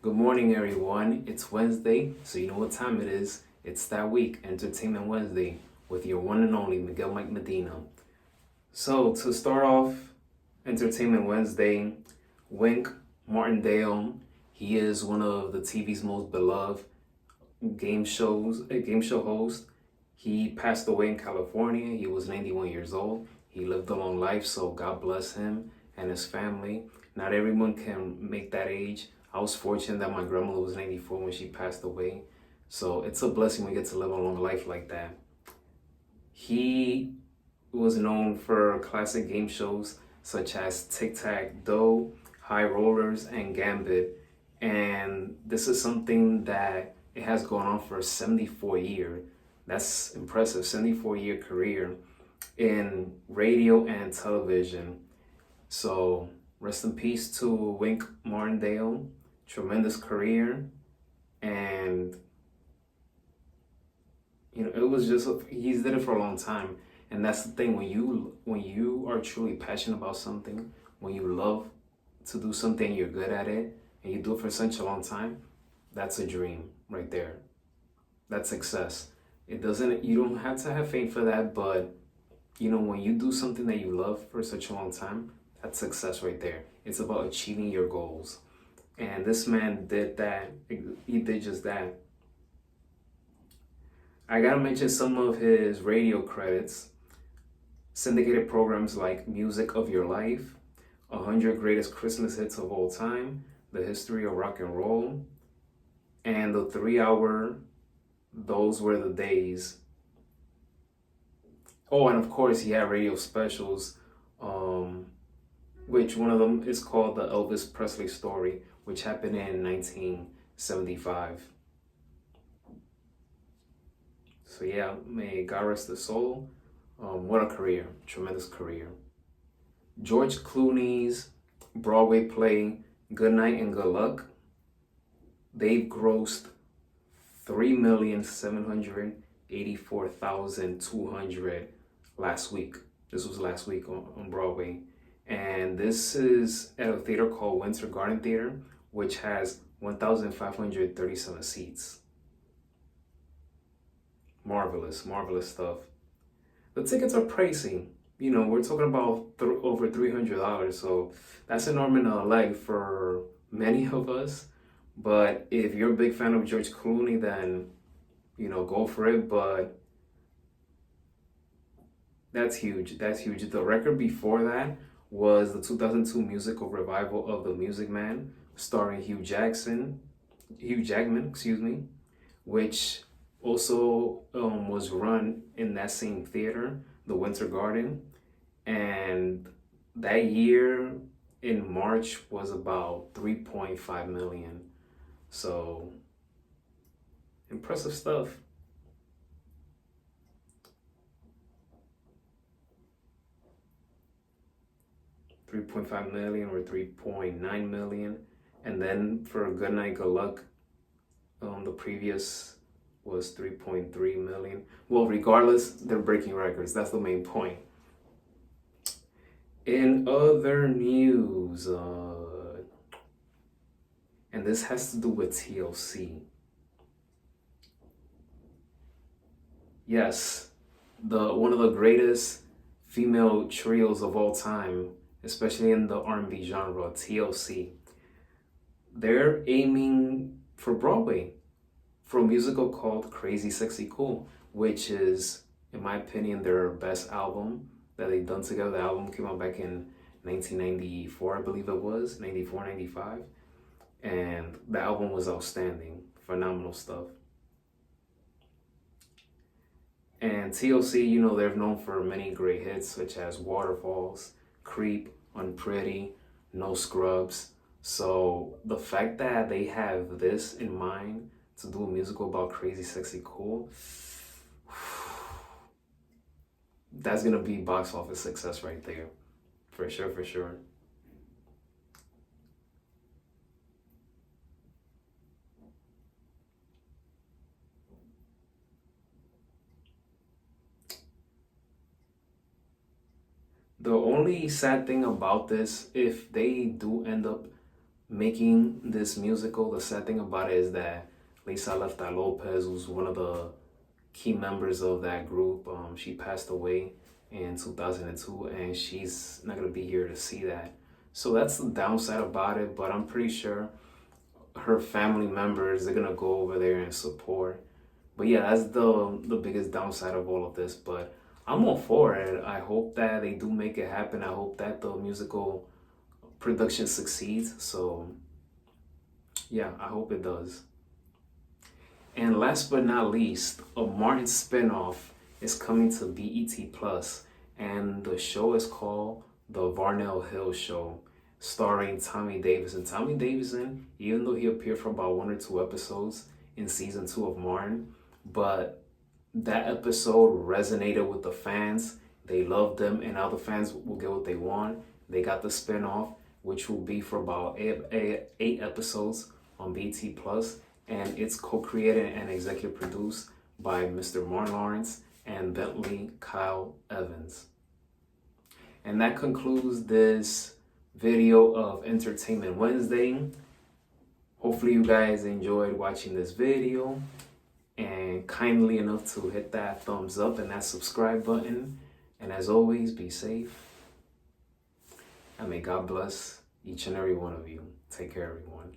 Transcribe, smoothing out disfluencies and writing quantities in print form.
Good morning, everyone. It's Wednesday, so you know what time it is. It's that week, Entertainment Wednesday, with your one and only Miguel Mike Medina. So, to start off Entertainment Wednesday, Wink Martindale, he is one of the TV's most beloved game show host. He passed away in California. He was 91 years old. He lived a long life, so God bless him and his family. Not everyone can make that age. I was fortunate that my grandmother was 94 when she passed away. So it's a blessing we get to live a long life like that. He was known for classic game shows such as Tic Tac Doe, High Rollers, and Gambit. And this is something that it has gone on for 74 years. That's impressive, 74-year career in radio and television. So rest in peace to Wink Martindale. Tremendous career, and it was just he's did it for a long time, and that's the thing when you are truly passionate about something, when you love to do something, you're good at it, and you do it for such a long time, that's a dream right there. That's success. It doesn't you don't have to have fame for that, but when you do something that you love for such a long time, that's success right there. It's about achieving your goals. And this man did that. He did just that. I gotta mention some of his radio credits. Syndicated programs like Music of Your Life, 100 Greatest Christmas Hits of All Time, The History of Rock and Roll, and the 3 hour Those Were the Days. Oh, and of course he had radio specials, which one of them is called The Elvis Presley Story, which happened in 1975. So yeah, may God rest his soul. What a career, tremendous career. George Clooney's Broadway play Good Night and Good Luck, they've grossed 3,784,200 last week. This was last week on Broadway. And this is at a theater called Winter Garden Theater, which has 1,537 seats. Marvelous, marvelous stuff. The tickets are pricey. We're talking about over $300, so that's an arm and a leg for many of us. But if you're a big fan of George Clooney, then go for it. But that's huge. That's huge. The record before that was the 2002 musical revival of The Music Man, starring Hugh Jackman, excuse me, which also was run in that same theater, the Winter Garden. And that year in March was about 3.5 million. So impressive stuff. 3.5 million or 3.9 million. And then for Good Night, Good Luck, the previous was 3.3 million. Well, regardless, they're breaking records. That's the main point. In other news, and this has to do with TLC. Yes, one of the greatest female trios of all time, especially in the R&B genre, TLC. They're aiming for Broadway for a musical called Crazy Sexy Cool, which is, in my opinion, their best album that they've done together. The album came out back in 1994, I believe it was, 94, 95. And the album was outstanding, phenomenal stuff. And TLC, they're known for many great hits such as Waterfalls, Creep, Unpretty, No Scrubs. So the fact that they have this in mind to do a musical about Crazy Sexy Cool, that's gonna be box office success right there. For sure, for sure. The only sad thing about this, if they do end up making this musical. The sad thing about it is that Lisa Lefta Lopez, who's one of the key members of that group, she passed away in 2002, and she's not gonna be here to see that. So that's the downside about it, but I'm pretty sure her family members, they're gonna go over there and support. But yeah, that's the biggest downside of all of this. But I'm all for it. I hope that they do make it happen. I hope that the musical production succeeds. So yeah, I hope it does. And last but not least, a Martin spinoff is coming to BET Plus, and the show is called The Varnell Hill Show, starring Tommy Davidson. Tommy Davidson, even though he appeared for about 1 or 2 episodes in season 2 of Martin, but that episode resonated with the fans. They loved them, and now the fans will get what they want. They got the spinoff, which will be for about eight episodes on BT Plus, and it's co-created and executive produced by Mr. Martin Lawrence and Bentley Kyle Evans. And that concludes this video of Entertainment Wednesday. Hopefully you guys enjoyed watching this video, and kindly enough to hit that thumbs up and that subscribe button. And as always, be safe, and may God bless each and every one of you. Take care, everyone.